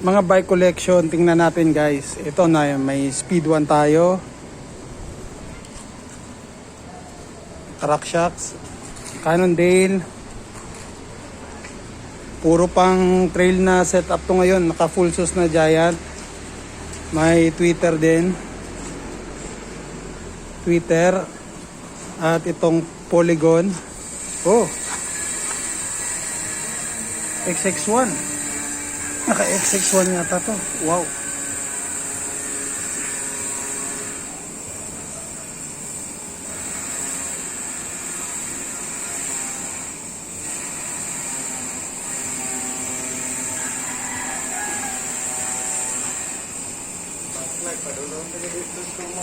Mga bike collection, tingnan natin guys. Ito na, may Speed 1 tayo. RockShox, Cannondale. Puro pang trail na setup to ngayon. Naka full sus na Giant. May Twitter din. Twitter. At itong Polygon. Oh. XX1. Naka XX1 yata to. Wow. Like, padulong, gusto mo